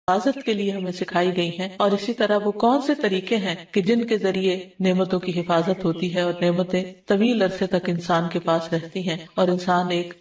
حفاظت کے لیے ہمیں سکھائی گئی ہیں، اور اسی طرح وہ کون سے طریقے ہیں کہ جن کے ذریعے نعمتوں کی حفاظت ہوتی ہے اور نعمتیں طویل عرصے تک انسان کے پاس رہتی ہیں اور انسان ایک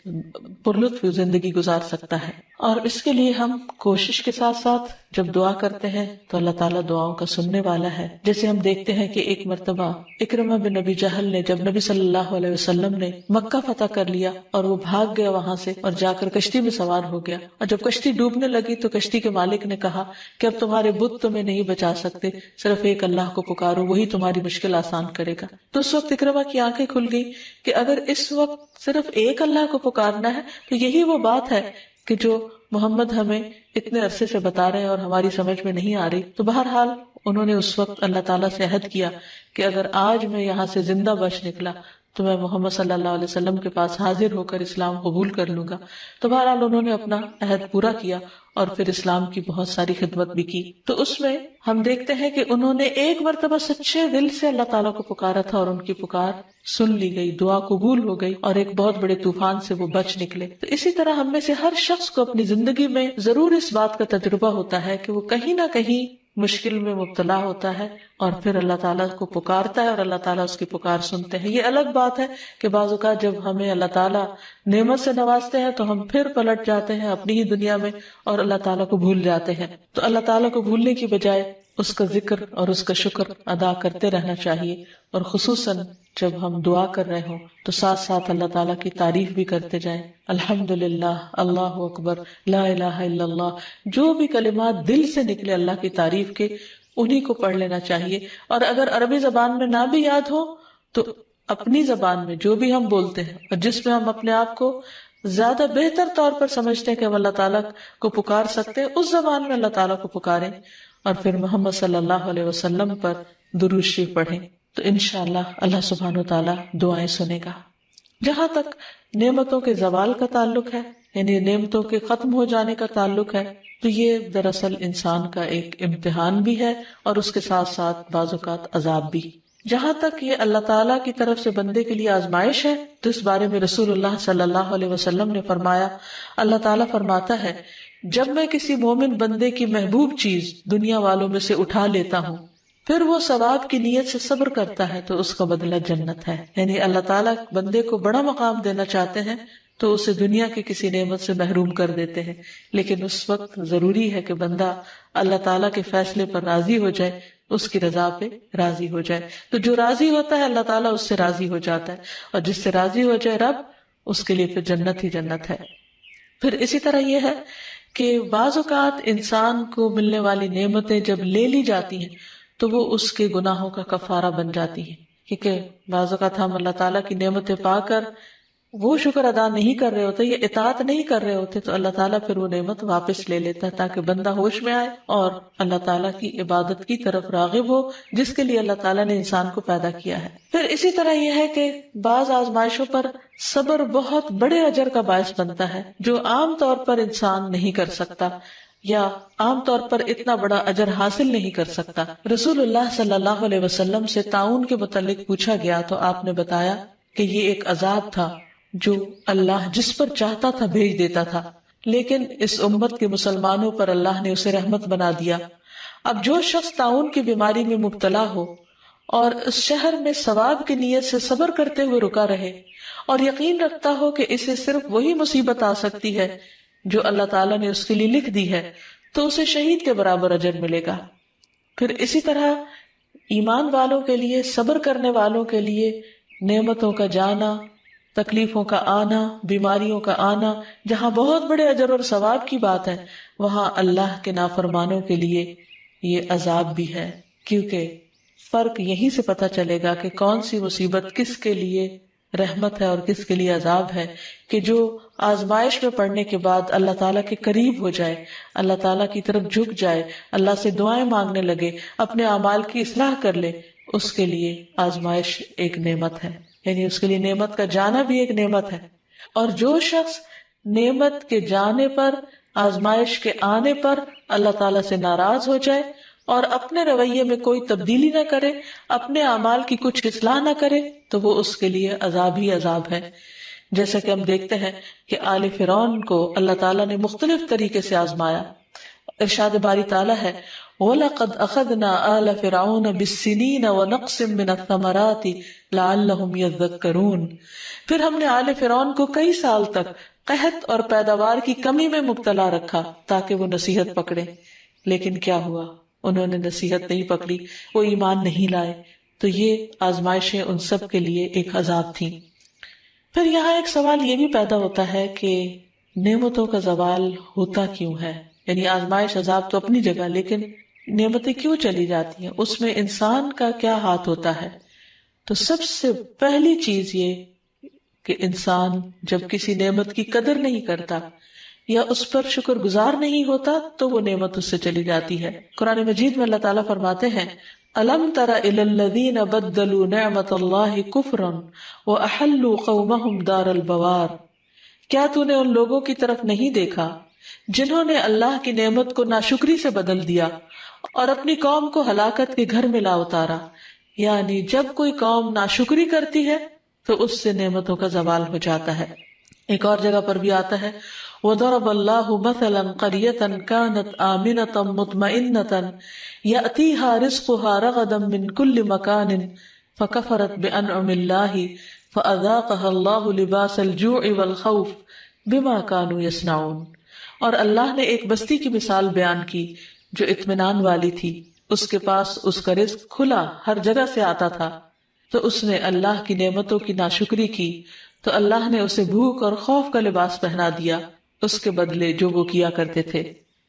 پرلطف زندگی گزار سکتا ہے۔ اور اس کے لیے ہم کوشش کے ساتھ ساتھ جب دعا کرتے ہیں تو اللہ تعالیٰ دعاؤں کا سننے والا ہے۔ جیسے ہم دیکھتے ہیں کہ ایک مرتبہ اکرمہ بن ابی جہل نے، جب نبی صلی اللہ علیہ وسلم نے مکہ فتح کر لیا اور وہ بھاگ گیا وہاں سے اور جا کر کشتی میں سوار ہو گیا، اور جب کشتی ڈوبنے لگی تو کشتی کے مالک نے کہا کہ اب تمہارے بت تمہیں نہیں بچا سکتے، صرف ایک اللہ کو پکارو، وہی تمہاری مشکل آسان کرے گا۔ تو اس وقت اکرمہ کی آنکھیں کھل گئی کہ اگر اس وقت صرف ایک اللہ کو پکارنا ہے تو یہی وہ بات ہے کہ جو محمد ہمیں اتنے عرصے سے بتا رہے ہیں اور ہماری سمجھ میں نہیں آ رہی۔ تو بہرحال انہوں نے اس وقت اللہ تعالیٰ سے عہد کیا کہ اگر آج میں یہاں سے زندہ بچ نکلا تو میں محمد صلی اللہ علیہ وسلم کے پاس حاضر ہو کر اسلام قبول کر لوں گا۔ تو بہرحال انہوں نے اپنا عہد پورا کیا اور پھر اسلام کی بہت ساری خدمت بھی کی۔ تو اس میں ہم دیکھتے ہیں کہ انہوں نے ایک مرتبہ سچے دل سے اللہ تعالیٰ کو پکارا تھا اور ان کی پکار سن لی گئی، دعا قبول ہو گئی اور ایک بہت بڑے طوفان سے وہ بچ نکلے۔ تو اسی طرح ہم میں سے ہر شخص کو اپنی زندگی میں ضرور اس بات کا تجربہ ہوتا ہے کہ وہ کہیں نہ کہیں مشکل میں مبتلا ہوتا ہے اور پھر اللہ تعالیٰ کو پکارتا ہے اور اللہ تعالیٰ اس کی پکار سنتے ہیں۔ یہ الگ بات ہے کہ بعض اوقات جب ہمیں اللہ تعالیٰ نعمت سے نوازتے ہیں تو ہم پھر پلٹ جاتے ہیں اپنی ہی دنیا میں اور اللہ تعالیٰ کو بھول جاتے ہیں۔ تو اللہ تعالیٰ کو بھولنے کی بجائے اس کا ذکر اور اس کا شکر ادا کرتے رہنا چاہیے، اور خصوصاً جب ہم دعا کر رہے ہوں تو ساتھ ساتھ اللہ تعالیٰ کی تعریف بھی کرتے جائیں۔ الحمدللہ، اللہ اکبر، لا الہ الا اللہ، جو بھی کلمات دل سے نکلے اللہ کی تعریف کے، انہی کو پڑھ لینا چاہیے۔ اور اگر عربی زبان میں نہ بھی یاد ہو تو اپنی زبان میں جو بھی ہم بولتے ہیں اور جس میں ہم اپنے آپ کو زیادہ بہتر طور پر سمجھتے ہیں کہ ہم اللہ تعالیٰ کو پکار سکتے ہیں، اس زبان میں اللہ تعالیٰ کو پکاریں اور پھر محمد صلی اللہ علیہ وسلم پر درود شریف پڑھیں، تو انشاءاللہ اللہ سبحانہ وتعالیٰ دعائیں سنے گا۔ جہاں تک نعمتوں کے زوال کا تعلق ہے، یعنی نعمتوں کے ختم ہو جانے کا تعلق ہے، تو یہ دراصل انسان کا ایک امتحان بھی ہے اور اس کے ساتھ ساتھ بعض اوقات عذاب بھی۔ جہاں تک یہ اللہ تعالیٰ کی طرف سے بندے کے لیے آزمائش ہے تو اس بارے میں رسول اللہ صلی اللہ علیہ وسلم نے فرمایا، اللہ تعالیٰ فرماتا ہے، جب میں کسی مومن بندے کی محبوب چیز دنیا والوں میں سے اٹھا لیتا ہوں پھر وہ ثواب کی نیت سے صبر کرتا ہے تو اس کا بدلہ جنت ہے۔ یعنی اللہ تعالیٰ بندے کو بڑا مقام دینا چاہتے ہیں تو اسے دنیا کی کسی نعمت سے محروم کر دیتے ہیں، لیکن اس وقت ضروری ہے کہ بندہ اللہ تعالیٰ کے فیصلے پر راضی ہو جائے، اس کی رضا پہ راضی ہو جائے۔ تو جو راضی ہوتا ہے اللہ تعالیٰ اس سے راضی ہو جاتا ہے، اور جس سے راضی ہو جائے رب، اس کے لیے پھر جنت ہی جنت ہے۔ پھر اسی طرح یہ ہے کہ بعض اوقات انسان کو ملنے والی نعمتیں جب لے لی جاتی ہیں تو وہ اس کے گناہوں کا کفارہ بن جاتی ہیں، کیونکہ بعض اوقات ہم اللہ تعالیٰ کی نعمتیں پا کر وہ شکر ادا نہیں کر رہے ہوتے یا اطاعت نہیں کر رہے ہوتے، تو اللہ تعالیٰ پھر وہ نعمت واپس لے لیتا ہے تاکہ بندہ ہوش میں آئے اور اللہ تعالیٰ کی عبادت کی طرف راغب ہو جس کے لیے اللہ تعالیٰ نے انسان کو پیدا کیا ہے۔ پھر اسی طرح یہ ہے کہ بعض آزمائشوں پر صبر بہت بڑے اجر کا باعث بنتا ہے جو عام طور پر انسان نہیں کر سکتا یا عام طور پر اتنا بڑا اجر حاصل نہیں کر سکتا۔ رسول اللہ صلی اللہ علیہ وسلم سے طاعون کے متعلق پوچھا گیا تو آپ نے بتایا کہ یہ ایک عذاب تھا جو اللہ جس پر چاہتا تھا بھیج دیتا تھا، لیکن اس امت کے مسلمانوں پر اللہ نے اسے رحمت بنا دیا۔ اب جو شخص طاعون کی بیماری میں مبتلا ہو اور اس شہر میں ثواب کی نیت سے صبر کرتے ہوئے رکا رہے اور یقین رکھتا ہو کہ اسے صرف وہی مصیبت آ سکتی ہے جو اللہ تعالیٰ نے اس کے لیے لکھ دی ہے، تو اسے شہید کے برابر اجر ملے گا۔ پھر اسی طرح ایمان والوں کے لیے، صبر کرنے والوں کے لیے نعمتوں کا جانا، تکلیفوں کا آنا، بیماریوں کا آنا، جہاں بہت بڑے اجر اور ثواب کی بات ہے، وہاں اللہ کے نافرمانوں کے لیے یہ عذاب بھی ہے، کیونکہ فرق یہیں سے پتہ چلے گا کہ کون سی مصیبت کس کے لیے رحمت ہے اور کس کے لیے عذاب ہے، کہ جو آزمائش میں پڑنے کے بعد اللہ تعالیٰ کے قریب ہو جائے، اللہ تعالیٰ کی طرف جھک جائے، اللہ سے دعائیں مانگنے لگے، اپنے اعمال کی اصلاح کر لے، اس کے لیے آزمائش ایک نعمت ہے، یعنی اس کے لیے نعمت کا جانا بھی ایک نعمت ہے۔ اور جو شخص نعمت کے جانے پر، آزمائش کے آنے پر اللہ تعالیٰ سے ناراض ہو جائے اور اپنے رویے میں کوئی تبدیلی نہ کرے، اپنے اعمال کی کچھ اصلاح نہ کرے، تو وہ اس کے لیے عذاب ہی عذاب ہے۔ جیسا کہ ہم دیکھتے ہیں کہ آل فرعون کو اللہ تعالیٰ نے مختلف طریقے سے آزمایا، ارشاد باری تعالیٰ ہے وَلَقَدْ أَخَذْنَا آلَ فِرْعَوْنَ بِالسِّنِينَ وَنَقْصٍ مِّنَ الثَّمَرَاتِ لَعَلَّهُمْ يَذَّكَّرُونَ، پھر ہم نے آل فرعون کو کئی سال تک قحط اور پیداوار کی کمی میں مبتلا رکھا تاکہ وہ نصیحت پکڑے، لیکن کیا ہوا؟ انہوں نے نصیحت نہیں پکڑی، وہ ایمان نہیں لائے، تو یہ آزمائشیں ان سب کے لیے ایک عذاب تھیں۔ پھر یہاں ایک سوال یہ بھی پیدا ہوتا ہے کہ نعمتوں کا زوال ہوتا کیوں ہے؟ یعنی آزمائش عذاب تو اپنی جگہ، لیکن نعمتیں کیوں چلی جاتی ہیں؟ اس میں انسان کا کیا ہاتھ ہوتا ہے؟ تو سب سے پہلی چیز یہ کہ انسان جب کسی نعمت کی قدر نہیں کرتا یا اس پر شکر گزار نہیں ہوتا تو وہ نعمت اس سے چلی جاتی ہے۔ قرآن مجید میں اللہ تعالیٰ فرماتے ہیں أَلَمْ تَرَ إِلَى الَّذِينَ بَدَّلُوا نِعْمَةَ اللَّهِ كُفْرًا وَأَحَلُّوا قَوْمَهُمْ دَارَ الْبَوَارِ، کیا تو نے ان لوگوں کی طرف نہیں دیکھا جنہوں نے اللہ کی نعمت کو ناشکری سے بدل دیا اور اپنی قوم کو ہلاکت کے گھر میں لا اتارا؟ یعنی جب کوئی قوم ناشکری کرتی ہے تو اس سے نعمتوں کا زوال ہو جاتا ہے۔ ایک اور جگہ پر بھی آتا ہے وَضَرَبَ اللَّهُ مَثَلًا قَرْيَةً كَانَتْ آمِنَةً مُطْمَئِنَّةً يَأْتِيهَا رِزْقُهَا رَغَدًا مِّن كُلِّ مَكَانٍ فَكَفَرَتْ بِأَنْعُمِ اللَّهِ فَأَذَاقَهَا اللَّهُ لِبَاسَ الْجُوعِ وَالْخَوْفِ بِمَا كَانُوا يَصْنَعُونَ، اور اللہ نے ایک بستی کی مثال بیان کی جو اطمینان والی تھی، اس کے پاس اس کا رزق کھلا ہر جگہ سے آتا تھا، تو اس نے اللہ کی نعمتوں کی ناشکری کی تو اللہ نے اسے بھوک اور خوف کا لباس پہنا دیا اس کے بدلے جو وہ کیا کرتے تھے۔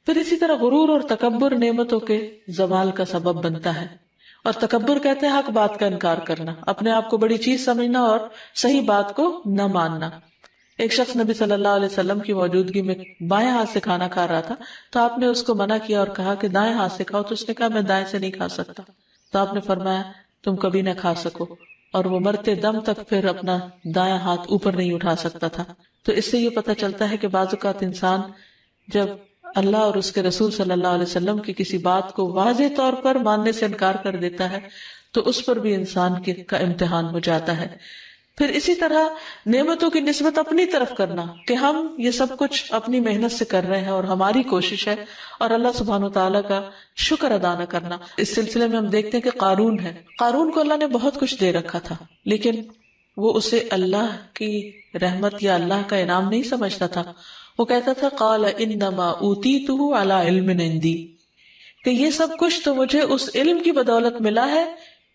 پھر اسی طرح غرور اور تکبر نعمتوں کے زوال کا سبب بنتا ہے، اور تکبر کہتے ہیں حق بات کا انکار کرنا، اپنے آپ کو بڑی چیز سمجھنا اور صحیح بات کو نہ ماننا۔ ایک شخص نبی صلی اللہ علیہ وسلم کی موجودگی میں بائیں ہاتھ سے کھانا کھا رہا تھا تو آپ نے اس کو منع کیا اور کہا کہ دائیں ہاتھ سے کھاؤ، تو اس نے کہا میں دائیں سے نہیں کھا سکتا، تو آپ نے فرمایا تم کبھی نہ کھا سکو، اور وہ مرتے دم تک پھر اپنا دایاں ہاتھ اوپر نہیں اٹھا سکتا تھا۔ تو اس سے یہ پتہ چلتا ہے کہ بعض اوقات انسان جب اللہ اور اس کے رسول صلی اللہ علیہ وسلم کی کسی بات کو واضح طور پر ماننے سے انکار کر دیتا ہے تو اس پر بھی انسان کا امتحان ہو جاتا ہے۔ پھر اسی طرح نعمتوں کی نسبت اپنی طرف کرنا کہ ہم یہ سب کچھ اپنی محنت سے کر رہے ہیں اور ہماری کوشش ہے، اور اللہ سبحانہ وتعالیٰ کا شکر ادا نہ کرنا۔ اس سلسلے میں ہم دیکھتے ہیں کہ قارون ہے، قارون کو اللہ نے بہت کچھ دے رکھا تھا، لیکن وہ اسے اللہ کی رحمت یا اللہ کا انعام نہیں سمجھتا تھا۔ وہ کہتا تھا قال انما اوتیتہ علی علم عندی، کہ یہ سب کچھ تو مجھے اس علم کی بدولت ملا ہے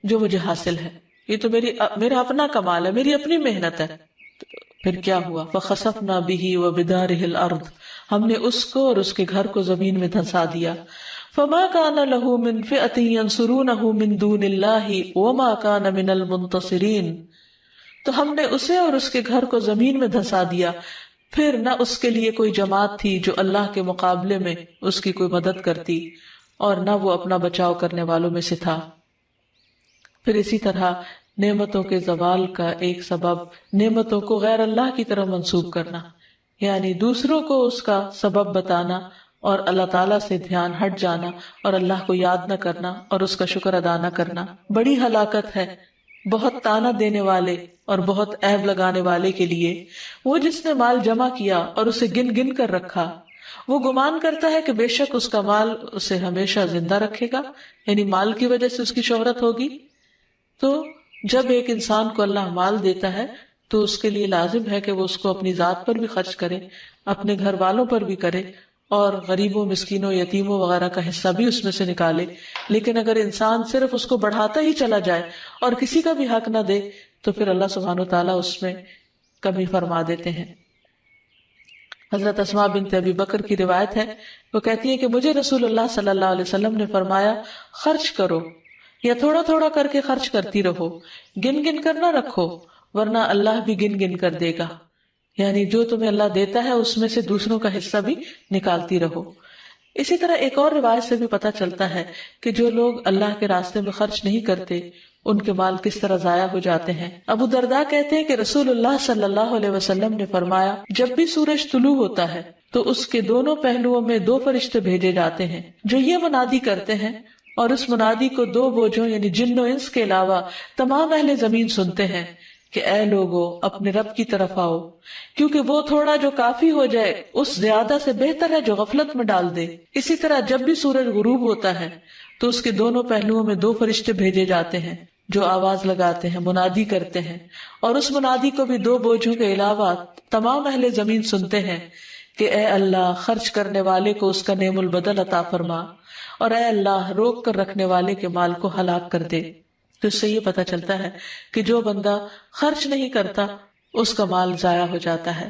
جو مجھے حاصل ہے، یہ تو میرا اپنا کمال ہے، میری اپنی محنت ہے۔ پھر کیا ہوا؟ فخسفنا بہ وبدارہ الارض، ہم نے اس کو اور اس کے گھر کو زمین میں دھنسا دیا۔ فما کان لہ من فئۃ ینصرونہ من دون اللہ وما کان من المنتصرین، تو ہم نے اسے اور اس کے گھر کو زمین میں دھنسا دیا، پھر نہ اس کے لیے کوئی جماعت تھی جو اللہ کے مقابلے میں اس کی کوئی مدد کرتی، اور نہ وہ اپنا بچاؤ کرنے والوں میں سے تھا۔ پھر اسی طرح نعمتوں کے زوال کا ایک سبب نعمتوں کو غیر اللہ کی طرف منسوب کرنا، یعنی دوسروں کو اس کا سبب بتانا اور اللہ تعالیٰ سے دھیان ہٹ جانا اور اللہ کو یاد نہ کرنا اور اس کا شکر ادا نہ کرنا بڑی ہلاکت ہے بہت تانا دینے والے اور بہت عیب لگانے والے کے لیے۔ وہ جس نے مال جمع کیا اور اسے گن گن کر رکھا، وہ گمان کرتا ہے کہ بے شک اس کا مال اسے ہمیشہ زندہ رکھے گا، یعنی مال کی وجہ سے اس کی شہرت ہوگی۔ تو جب ایک انسان کو اللہ مال دیتا ہے تو اس کے لیے لازم ہے کہ وہ اس کو اپنی ذات پر بھی خرچ کرے، اپنے گھر والوں پر بھی کرے، اور غریبوں، مسکینوں، یتیموں وغیرہ کا حصہ بھی اس میں سے نکالے۔ لیکن اگر انسان صرف اس کو بڑھاتا ہی چلا جائے اور کسی کا بھی حق نہ دے تو پھر اللہ سبحانہ وتعالیٰ اس میں کمی فرما دیتے ہیں۔ حضرت اسماء بنت ابی بکر کی روایت ہے، وہ کہتی ہے کہ مجھے رسول اللہ صلی اللہ علیہ وسلم نے فرمایا خرچ کرو یا تھوڑا تھوڑا کر کے خرچ کرتی رہو، گن گن کر نہ رکھو ورنہ اللہ بھی گن گن کر دے گا، یعنی جو تمہیں اللہ دیتا ہے اس میں سے دوسروں کا حصہ بھی نکالتی رہو۔ اسی طرح ایک اور روایت سے بھی پتہ چلتا ہے کہ جو لوگ اللہ کے راستے میں خرچ نہیں کرتے ان کے مال کس طرح ضائع ہو جاتے ہیں۔ ابو درداء کہتے ہیں کہ رسول اللہ صلی اللہ علیہ وسلم نے فرمایا جب بھی سورج طلوع ہوتا ہے تو اس کے دونوں پہلوؤں میں 2 فرشتے بھیجے جاتے ہیں جو یہ منادی کرتے ہیں، اور اس منادی کو 2 بوجھوں یعنی جن و انس کے علاوہ تمام اہل زمین سنتے ہیں کہ اے لوگو اپنے رب کی طرف آؤ، کیونکہ وہ تھوڑا جو کافی ہو جائے اس زیادہ سے بہتر ہے جو غفلت میں ڈال دے۔ اسی طرح جب بھی سورج غروب ہوتا ہے تو اس کے دونوں پہلوؤں میں 2 فرشتے بھیجے جاتے ہیں جو آواز لگاتے ہیں، منادی کرتے ہیں، اور اس منادی کو بھی 2 بوجھوں کے علاوہ تمام اہل زمین سنتے ہیں کہ اے اللہ خرچ کرنے والے کو اس کا نعم البدل عطا فرما، اور اے اللہ روک کر رکھنے والے کے مال کو ہلاک کر دے۔ تو اس سے یہ پتہ چلتا ہے کہ جو بندہ خرچ نہیں کرتا اس کا مال ضائع ہو جاتا ہے،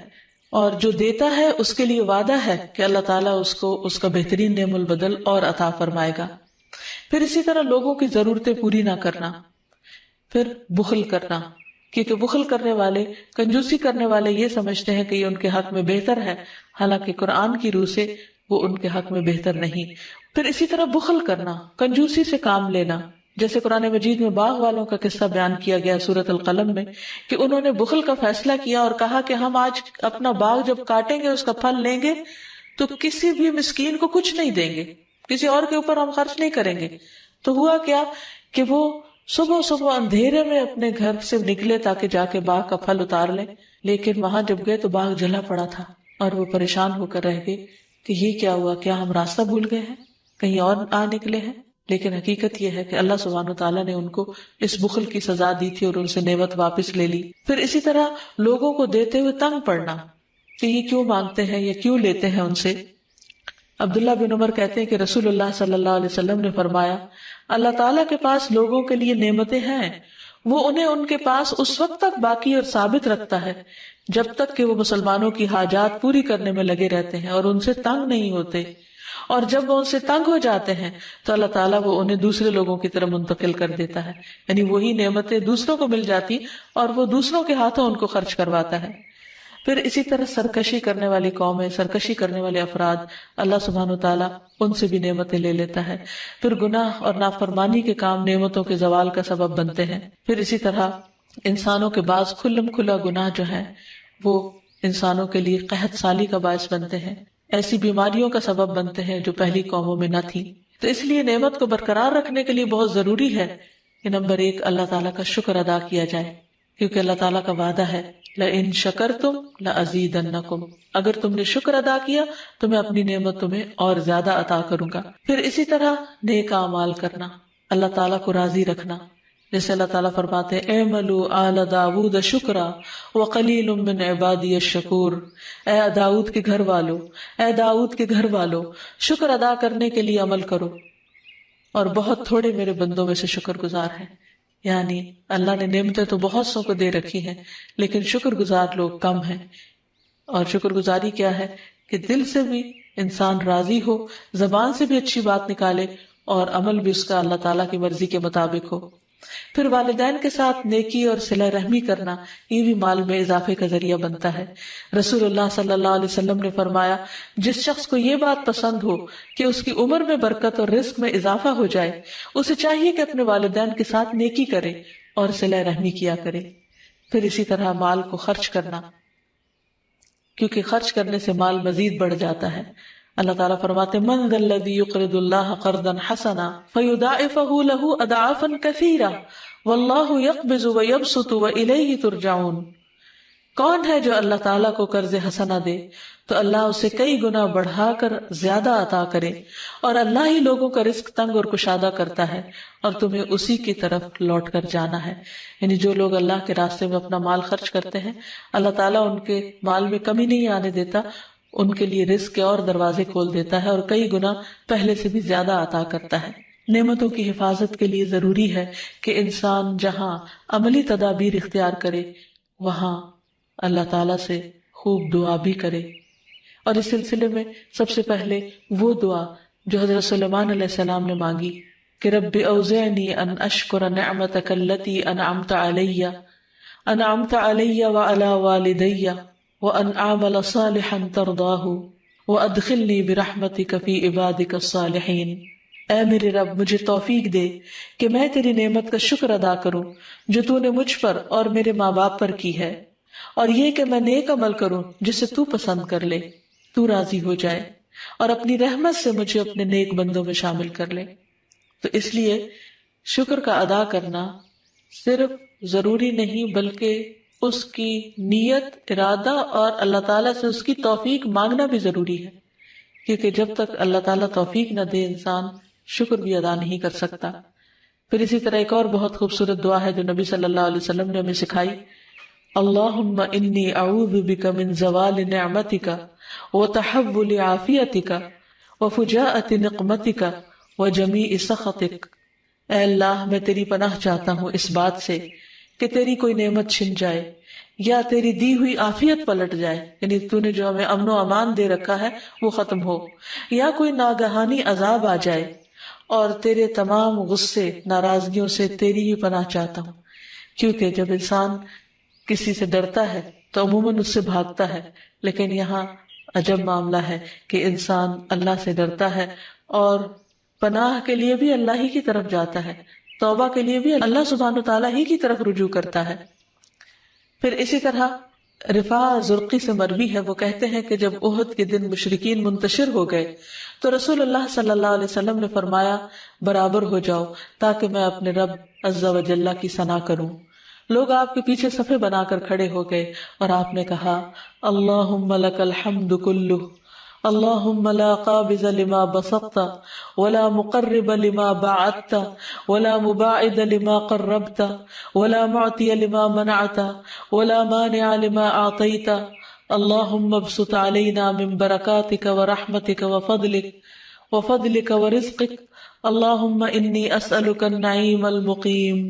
اور جو دیتا ہے اس کے لیے وعدہ ہے کہ اللہ تعالیٰ اس کو اس کا بہترین نعم البدل اور عطا فرمائے گا۔ پھر اسی طرح لوگوں کی ضرورتیں پوری نہ کرنا، پھر بخل کرنا، کیونکہ بخل کرنے والے، کنجوسی کرنے والے یہ سمجھتے ہیں کہ یہ ان کے حق میں بہتر ہے، حالانکہ قرآن کی روح سے وہ ان کے حق میں بہتر نہیں۔ پھر اسی طرح بخل کرنا، کنجوسی سے کام لینا، جیسے قرآن مجید میں باغ والوں کا قصہ بیان کیا گیا سورۃ القلم میں، کہ انہوں نے بخل کا فیصلہ کیا اور کہا کہ ہم آج اپنا باغ جب کاٹیں گے، اس کا پھل لیں گے تو کسی بھی مسکین کو کچھ نہیں دیں گے، کسی اور کے اوپر ہم خرچ نہیں کریں گے۔ تو ہوا کیا کہ وہ صبح صبح اندھیرے میں اپنے گھر سے نکلے تاکہ جا کے باغ کا پھل اتار لیں، لیکن وہاں جب گئے تو باغ جلا پڑا تھا، اور وہ پریشان ہو کر رہ گئے کہ یہ کیا ہوا، کیا ہم راستہ بھول گئے ہیں، کہیں اور آ نکلے ہیں؟ لیکن حقیقت یہ ہے کہ اللہ سبحانہ وتعالیٰ نے ان کو اس بخل کی سزا دی تھی اور ان سے نعمت واپس لے لی۔ پھر اسی طرح لوگوں کو دیتے ہوئے تنگ پڑنا کہ یہ کیوں مانگتے ہیں یا کیوں لیتے ہیں ان سے۔ عبداللہ بن عمر کہتے ہیں کہ رسول اللہ صلی اللہ علیہ وسلم نے فرمایا، اللہ تعالیٰ کے پاس لوگوں کے لیے نعمتیں ہیں، وہ انہیں ان کے پاس اس وقت تک باقی اور ثابت رکھتا ہے جب تک کہ وہ مسلمانوں کی حاجات پوری کرنے میں لگے رہتے ہیں اور ان سے تنگ نہیں ہوتے، اور جب وہ ان سے تنگ ہو جاتے ہیں تو اللہ تعالیٰ وہ انہیں دوسرے لوگوں کی طرف منتقل کر دیتا ہے، یعنی وہی نعمتیں دوسروں کو مل جاتی اور وہ دوسروں کے ہاتھوں ان کو خرچ کرواتا ہے۔ پھر اسی طرح سرکشی کرنے والی قومیں، سرکشی کرنے والے افراد، اللہ سبحانہ وتعالیٰ ان سے بھی نعمتیں لے لیتا ہے۔ پھر گناہ اور نافرمانی کے کام نعمتوں کے زوال کا سبب بنتے ہیں۔ پھر اسی طرح انسانوں کے بعض کھلم کھلا گناہ جو ہیں وہ انسانوں کے لیے قحط سالی کا باعث بنتے ہیں، ایسی بیماریوں کا سبب بنتے ہیں جو پہلی قوموں میں نہ تھی۔ تو اس لیے نعمت کو برقرار رکھنے کے لیے بہت ضروری ہے کہ نمبر 1 اللہ تعالیٰ کا شکر ادا کیا جائے، کیونکہ اللہ تعالیٰ کا وعدہ ہے لَإِن شَكَرْتُمْ لَأَزِيدَنَّكُمْ، اگر تم نے شکر ادا کیا تو میں اپنی نعمت تمہیں اور زیادہ عطا کروں گا۔ پھر اسی طرح نیک اعمال کرنا، اللہ تعالیٰ کو راضی رکھنا، جیسے اللہ تعالیٰ فرماتے ہیں اعملوا آل داود شکرا وقلیل من عبادی الشکور، اے داؤد کے گھر والو، اے داؤد کے گھر والو، شکر ادا کرنے کے لیے عمل کرو، اور بہت تھوڑے میرے بندوں میں سے شکر گزار ہیں۔ یعنی اللہ نے نعمتیں تو بہت سو کو دے رکھی ہیں لیکن شکر گزار لوگ کم ہیں۔ اور شکر گزاری کیا ہے کہ دل سے بھی انسان راضی ہو، زبان سے بھی اچھی بات نکالے اور عمل بھی اس کا اللہ تعالیٰ کی مرضی کے مطابق ہو۔ پھر والدین کے ساتھ نیکی اور صلہ رحمی کرنا، یہ بھی مال میں اضافے کا ذریعہ بنتا ہے۔ رسول اللہ صلی اللہ علیہ وسلم نے فرمایا، جس شخص کو یہ بات پسند ہو کہ اس کی عمر میں برکت اور رزق میں اضافہ ہو جائے، اسے چاہیے کہ اپنے والدین کے ساتھ نیکی کرے اور صلہ رحمی کیا کرے۔ پھر اسی طرح مال کو خرچ کرنا، کیونکہ خرچ کرنے سے مال مزید بڑھ جاتا ہے۔ اللہ تعالیٰ فرماتے من ذا الذی یقرض اللہ قرضا حسنا فیضاعفہ لہ اضعافا کثیرہ واللہ یقبض ویبسط والیہ ترجعون، کون ہے جو اللہ تعالیٰ کو قرض حسنہ دے تو اللہ اسے کئی گنا بڑھا کر زیادہ عطا کرے، اور اللہ ہی لوگوں کا رزق تنگ اور کشادہ کرتا ہے اور تمہیں اسی کی طرف لوٹ کر جانا ہے۔ یعنی جو لوگ اللہ کے راستے میں اپنا مال خرچ کرتے ہیں، اللہ تعالیٰ ان کے مال میں کمی نہیں آنے دیتا، ان کے لیے رزق کے اور دروازے کھول دیتا ہے اور کئی گنا پہلے سے بھی زیادہ عطا کرتا ہے۔ نعمتوں کی حفاظت کے لیے ضروری ہے کہ انسان جہاں عملی تدابیر اختیار کرے وہاں اللہ تعالیٰ سے خوب دعا بھی کرے، اور اس سلسلے میں سب سے پہلے وہ دعا جو حضرت سلیمان علیہ السلام نے مانگی کہ رب اوزعنی ان اشکر نعمتک التی انعمت علی وعلی والدی وان اعمل صالحا ترضاہ وادخلنی برحمتک فی عبادک الصالحین۔ اے میرے رب، مجھے توفیق دے کہ میں تیری نعمت کا شکر ادا کروں جو تو نے مجھ پر اور میرے ماں باپ پر کی ہے، اور یہ کہ میں نیک عمل کروں جسے تو پسند کر لے، تو راضی ہو جائے، اور اپنی رحمت سے مجھے اپنے نیک بندوں میں شامل کر لے۔ تو اس لیے شکر کا ادا کرنا صرف ضروری نہیں بلکہ اس کی نیت، ارادہ اور اللہ تعالیٰ سے اس کی توفیق مانگنا بھی ضروری ہے، کیونکہ جب تک اللہ تعالیٰ توفیق نہ دے انسان شکر بھی ادا نہیں کر سکتا۔ پھر اسی طرح ایک اور بہت خوبصورت دعا ہے جو نبی صلی اللہ علیہ وسلم نے ہمیں سکھائی، اللہم انی اعوذ بک من زوال نعمتک وتحول عافیتک وفجاءۃ نقمتک وجمیع سخطک۔ اے اللہ میں تیری پناہ چاہتا ہوں اس بات سے کہ تیری کوئی نعمت چھن جائے یا تیری دی ہوئی عافیت پلٹ جائے، یعنی تو نے جو ہمیں امن و امان دے رکھا ہے وہ ختم ہو، یا کوئی ناگہانی عذاب آ جائے، اور تیرے تمام غصے ناراضگیوں سے تیری ہی پناہ چاہتا ہوں، کیونکہ جب انسان کسی سے ڈرتا ہے تو عموماً اس سے بھاگتا ہے، لیکن یہاں عجب معاملہ ہے کہ انسان اللہ سے ڈرتا ہے اور پناہ کے لیے بھی اللہ ہی کی طرف جاتا ہے، توبہ کے لیے بھی اللہ سبحانہ و تعالیٰ ہی کی طرف رجوع کرتا ہے۔ پھر اسی طرح رفاع زرقی سے مروی ہے، وہ کہتے ہیں کہ جب احد کے دن مشرکین منتشر ہو گئے تو رسول اللہ صلی اللہ علیہ وسلم نے فرمایا برابر ہو جاؤ تاکہ میں اپنے رب عز و جل کی ثنا کروں۔ لوگ آپ کے پیچھے صفے بنا کر کھڑے ہو گئے اور آپ نے کہا اللہم لک الحمد کلہ، اللہم لا قابض لما بسطت ولا مقرب لما بعدت ولا مباعد لما قربت ولا معطی لما منعت ولا مانع لما اعطیت، اللہم ابسط علینا من برکاتک ورحمتک وفضلک ورزقک، اللہم انی اسألک النعیم المقیم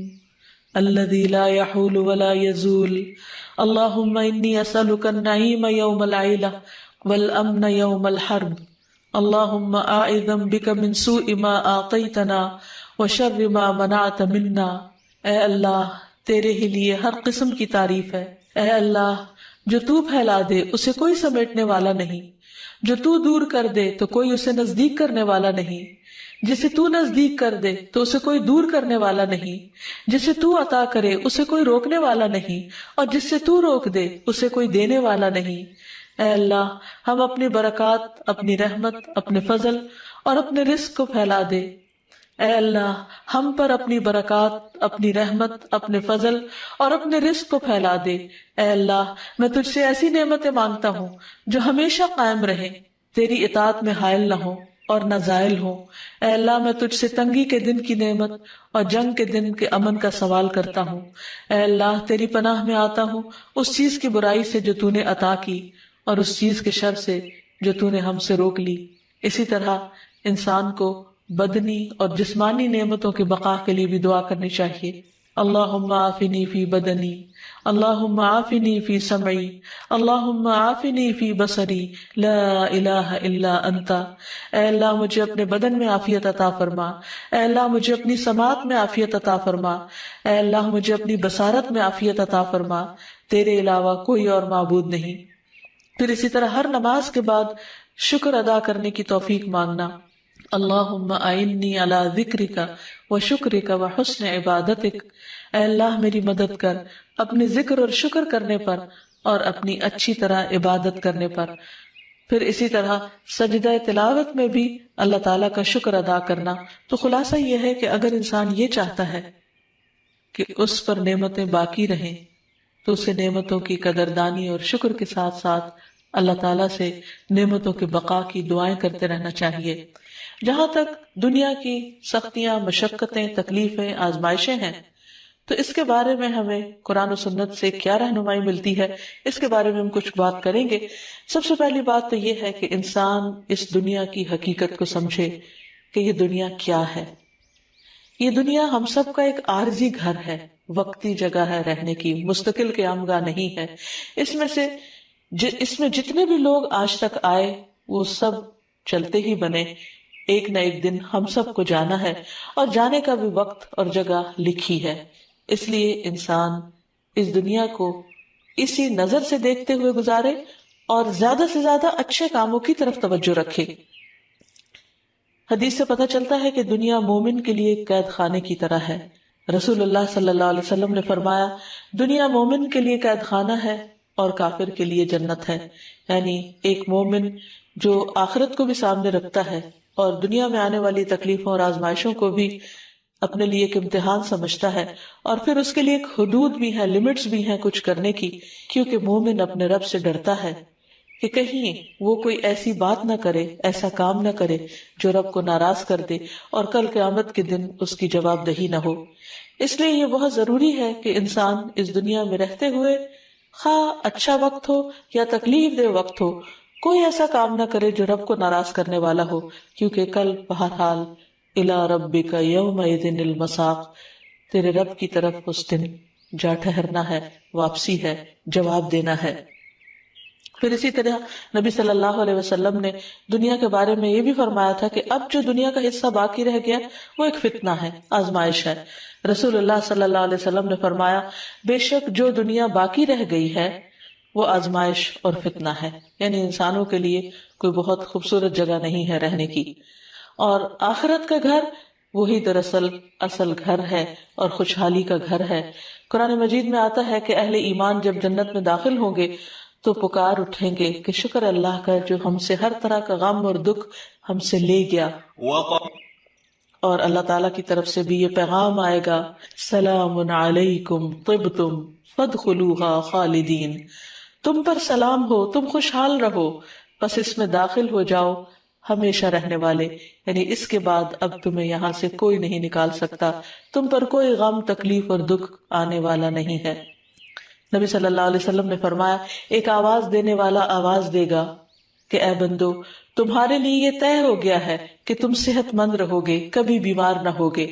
الذي لا يحول ولا يزول، اللهم إني أسألك النعيم يوم العيلة والأمن يوم الحرب، اللهم أعوذ بك من سوء ما أعطيتنا وشر ما منعت منا۔ اے اللہ تیرے ہی لیے ہر قسم کی تعریف ہے، اے اللہ جو تو پھیلا دے اسے کوئی سمیٹنے والا نہیں، جو تو دور کر دے تو کوئی اسے نزدیک کرنے والا نہیں، جسے تو نزدیک کر دے تو اسے کوئی دور کرنے والا نہیں، جسے تو عطا کرے اسے کوئی روکنے والا نہیں، اور جس سے تو روک دے اسے کوئی دینے والا نہیں۔ اے اللہ ہم اپنی برکات، اپنی رحمت، اپنے فضل اور اپنے رزق کو پھیلا دے۔ اے اللہ ہم پر اپنی برکات، اپنی رحمت، اپنے فضل اور اپنے رزق کو پھیلا دے۔ اے اللہ میں تجھ سے ایسی نعمتیں مانگتا ہوں جو ہمیشہ قائم رہیں، تیری اطاعت میں حائل نہ ہو اور نہ زائل ہو۔ اے اللہ میں تجھ سے تنگی کے دن کی نعمت اور جنگ کے دن کے امن کا سوال کرتا ہوں۔ اے اللہ تیری پناہ میں آتا ہوں اس چیز کی برائی سے جو تو نے عطا کی اور اس چیز کے شر سے جو تو نے ہم سے روک لی۔ اسی طرح انسان کو بدنی اور جسمانی نعمتوں کی بقا کے لیے بھی دعا کرنی چاہیے۔ اللہم عافنی فی بدنی، اللہم عافنی فی سمعی، اللہم عافنی فی بصری، لا الہ الا انت۔ اے اللہ مجھے اپنے بدن میں عافیت عطا فرما، اے اللہ مجھے اپنی سماعت میں عافیت عطا فرما، اے اللہ مجھے اپنی بصارت میں عافیت عطا فرما، تیرے علاوہ کوئی اور معبود نہیں۔ پھر اسی طرح ہر نماز کے بعد شکر ادا کرنے کی توفیق مانگنا، اللہم اعنی علی ذکرک و شکرک و حسن عبادتک۔ اے اللہ میری مدد کر اپنے ذکر اور شکر کرنے پر اور اپنی اچھی طرح عبادت کرنے پر۔ پھر اسی طرح سجدہ تلاوت میں بھی اللہ تعالیٰ کا شکر ادا کرنا۔ تو خلاصہ یہ ہے کہ اگر انسان یہ چاہتا ہے کہ اس پر نعمتیں باقی رہیں تو اسے نعمتوں کی قدردانی اور شکر کے ساتھ ساتھ اللہ تعالیٰ سے نعمتوں کے بقا کی دعائیں کرتے رہنا چاہیے۔ جہاں تک دنیا کی سختیاں، مشقتیں، تکلیفیں، آزمائشیں ہیں تو اس کے بارے میں ہمیں قرآن و سنت سے کیا رہنمائی ملتی ہے، اس کے بارے میں ہم کچھ بات کریں گے۔ سب سے پہلی بات تو یہ ہے کہ انسان اس دنیا کی حقیقت کو سمجھے کہ یہ دنیا کیا ہے۔ یہ دنیا ہم سب کا ایک عارضی گھر ہے، وقتی جگہ ہے رہنے کی، مستقل قیام گاہ نہیں ہے۔ اس میں جتنے بھی لوگ آج تک آئے وہ سب چلتے ہی بنے، ایک نہ ایک دن ہم سب کو جانا ہے، اور جانے کا بھی وقت اور جگہ لکھی ہے۔ اس لیے انسان اس دنیا کو اسی نظر سے دیکھتے ہوئے گزارے اور زیادہ سے زیادہ اچھے کاموں کی طرف توجہ رکھے۔ حدیث سے پتہ چلتا ہے کہ دنیا مومن کے لیے قید خانے کی طرح ہے۔ رسول اللہ صلی اللہ علیہ وسلم نے فرمایا دنیا مومن کے لیے قید خانہ ہے اور کافر کے لیے جنت ہے۔ یعنی ایک مومن جو آخرت کو بھی سامنے رکھتا ہے اور دنیا میں آنے والی تکلیفوں اور آزمائشوں کو بھی اپنے لیے ایک امتحان سمجھتا ہے، اور پھر اس کے لیے ایک حدود بھی ہے، لمٹس بھی ہیں کچھ کرنے کی، کیونکہ مومن اپنے رب سے ڈرتا ہے کہ کہیں وہ کوئی ایسی بات نہ کرے، ایسا کام نہ کرے جو رب کو ناراض کر دے اور کل قیامت کے دن اس کی جواب دہی نہ ہو۔ اس لیے یہ بہت ضروری ہے کہ انسان اس دنیا میں رہتے ہوئے، خواہ اچھا وقت ہو یا تکلیف دہ وقت ہو، کوئی ایسا کام نہ کرے جو رب کو ناراض کرنے والا ہو، کیونکہ کل بہرحال الی ربک یومئذ المساق، تیرے رب کی طرف اس دن جا ٹھہرنا ہے، واپسی ہے، جواب دینا ہے۔ پھر اسی طرح نبی صلی اللہ علیہ وسلم نے دنیا کے بارے میں یہ بھی فرمایا تھا کہ اب جو دنیا کا حصہ باقی رہ گیا وہ ایک فتنہ ہے، آزمائش ہے۔ رسول اللہ صلی اللہ علیہ وسلم نے فرمایا، بے شک جو دنیا باقی رہ گئی ہے وہ آزمائش اور فتنہ ہے، یعنی انسانوں کے لیے کوئی بہت خوبصورت جگہ نہیں ہے رہنے کی، اور آخرت کا گھر وہی دراصل اصل گھر ہے اور خوشحالی کا گھر ہے۔ قرآن مجید میں آتا ہے کہ اہل ایمان جب جنت میں داخل ہوں گے تو پکار اٹھیں گے کہ شکر اللہ کا جو ہم سے ہر طرح کا غم اور دکھ ہم سے لے گیا، اور اللہ تعالیٰ کی طرف سے بھی یہ پیغام آئے گا، سلام علیکم طبتم فادخلوها خالدین، تم پر سلام ہو، تم خوشحال رہو، بس اس میں داخل ہو جاؤ ہمیشہ رہنے والے، یعنی اس کے بعد اب تمہیں یہاں سے کوئی نہیں نکال سکتا، تم پر کوئی غم تکلیف اور دکھ آنے والا نہیں ہے۔ نبی صلی اللہ علیہ وسلم نے فرمایا، ایک آواز دینے والا آواز دے گا کہ اے بندو، تمہارے لیے یہ طے ہو گیا ہے کہ تم صحت مند رہو گے، کبھی بیمار نہ ہوگے،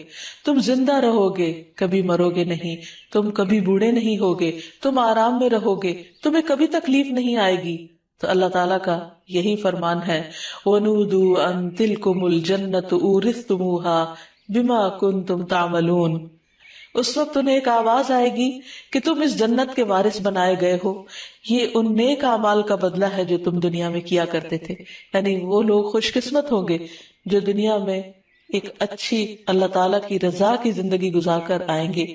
تم زندہ رہو گے، کبھی مرو گے نہیں، تم کبھی بوڑھے نہیں ہوگے، تم آرام میں رہو گے، تمہیں کبھی تکلیف نہیں آئے گی۔ تو اللہ تعالیٰ کا یہی فرمان ہے، وَنُودُوا أَن تِلْكُمُ الْجَنَّةُ أُورِثْتُمُوهَا بِمَا كُنْتُمْ تَعْمَلُونَ، اس وقت انہیں ایک آواز آئے گی کہ تم اس جنت کے وارث بنائے گئے ہو، یہ ان نیک اعمال کا بدلہ ہے جو تم دنیا میں کیا کرتے تھے۔ یعنی وہ لوگ خوش قسمت ہوں گے جو دنیا میں ایک اچھی اللہ تعالیٰ کی رضا کی زندگی گزار کر آئیں گے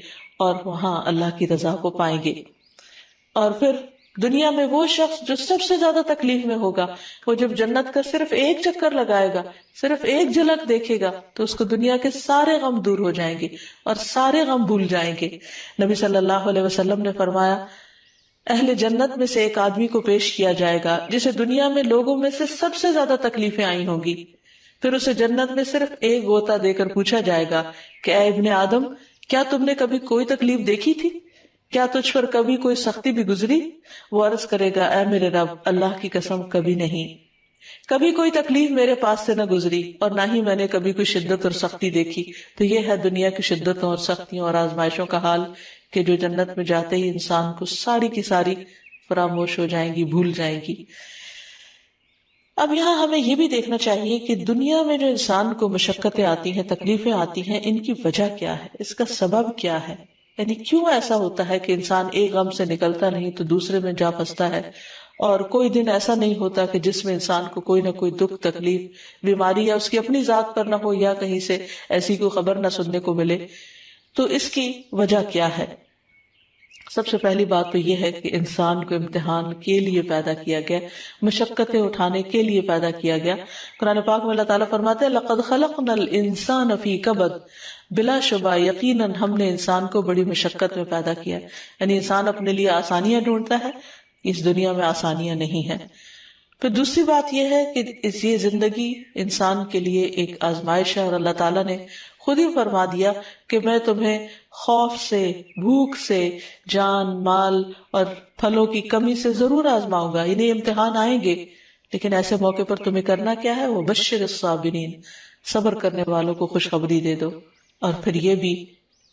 اور وہاں اللہ کی رضا کو پائیں گے۔ اور پھر دنیا میں وہ شخص جو سب سے زیادہ تکلیف میں ہوگا، وہ جب جنت کا صرف ایک چکر لگائے گا، صرف ایک جھلک دیکھے گا، تو اس کو دنیا کے سارے غم دور ہو جائیں گے اور سارے غم بھول جائیں گے۔ نبی صلی اللہ علیہ وسلم نے فرمایا، اہل جنت میں سے ایک آدمی کو پیش کیا جائے گا جسے دنیا میں لوگوں میں سے سب سے زیادہ تکلیفیں آئی ہوں گی، پھر اسے جنت میں صرف ایک غوطہ دے کر پوچھا جائے گا کہ اے ابن آدم، کیا تم نے کبھی کوئی تکلیف دیکھی تھی؟ کیا تجھ پر کبھی کوئی سختی بھی گزری؟ وہ عرض کرے گا، اے میرے رب، اللہ کی قسم کبھی نہیں، کبھی کوئی تکلیف میرے پاس سے نہ گزری اور نہ ہی میں نے کبھی کوئی شدت اور سختی دیکھی۔ تو یہ ہے دنیا کی شدتوں اور سختیوں اور آزمائشوں کا حال کہ جو جنت میں جاتے ہی انسان کو ساری کی ساری فراموش ہو جائیں گی، بھول جائیں گی۔ اب یہاں ہمیں یہ بھی دیکھنا چاہیے کہ دنیا میں جو انسان کو مشقتیں آتی ہیں، تکلیفیں آتی ہیں، ان کی وجہ کیا ہے، اس کا سبب کیا ہے، یعنی کیوں ایسا ہوتا ہے کہ انسان ایک غم سے نکلتا نہیں تو دوسرے میں جا پھنستا ہے، اور کوئی دن ایسا نہیں ہوتا کہ جس میں انسان کو کوئی نہ کوئی دکھ، تکلیف، بیماری یا اس کی اپنی ذات پر نہ ہو یا کہیں سے ایسی کوئی خبر نہ سننے کو ملے۔ تو اس کی وجہ کیا ہے؟ سب سے پہلی بات تو یہ ہے کہ انسان کو امتحان کے لیے پیدا کیا گیا، مشقتیں اٹھانے کے لیے پیدا کیا گیا۔ قرآن پاک میں اللہ تعالیٰ فرماتے ہیں، لَقَدْ خَلَقْنَا الْإِنسَانَ فِي كَبَدٍ، بلا شبہ یقیناً ہم نے انسان کو بڑی مشقت میں پیدا کیا، یعنی انسان اپنے لیے آسانیاں ڈھونڈتا ہے، اس دنیا میں آسانیاں نہیں ہیں۔ پھر دوسری بات یہ ہے کہ یہ زندگی انسان کے لیے ایک آزمائش ہے، اور اللہ تعالیٰ نے خود ہی فرما دیا کہ میں تمہیں خوف سے، بھوک سے، جان، مال اور پھلوں کی کمی سے ضرور آزماؤں گا، انہیں امتحان آئیں گے، لیکن ایسے موقع پر تمہیں کرنا کیا ہے؟ وہ بشر الصابرین، صبر کرنے والوں کو خوشخبری دے دو۔ اور پھر یہ بھی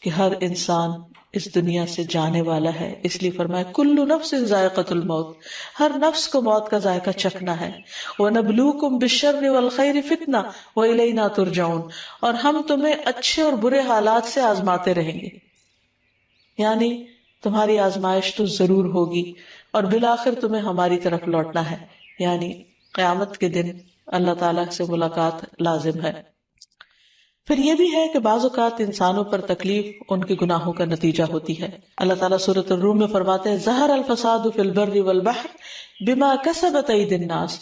کہ ہر انسان اس دنیا سے جانے والا ہے، اس لیے فرمایا کل نفس ذائقۃ الموت، ہر نفس کو موت کا ذائقہ چکھنا ہے۔ وَنَبْلُوكُمْ بِالشَّرِّ وَالْخَيْرِ فِتْنَةً وَإِلَيْنَا تُرْجَعُونَ، اور ہم تمہیں اچھے اور برے حالات سے آزماتے رہیں گے، یعنی تمہاری آزمائش تو ضرور ہوگی اور بالآخر تمہیں ہماری طرف لوٹنا ہے، یعنی قیامت کے دن اللہ تعالیٰ سے ملاقات لازم ہے۔ پھر یہ بھی ہے کہ بعض اوقات انسانوں پر تکلیف ان کے گناہوں کا نتیجہ ہوتی ہے۔ اللہ تعالیٰ سورۃ الروم میں فرماتے ہیں، ظہر الفساد فی البر والبحر بما کسبت ایدی الناس،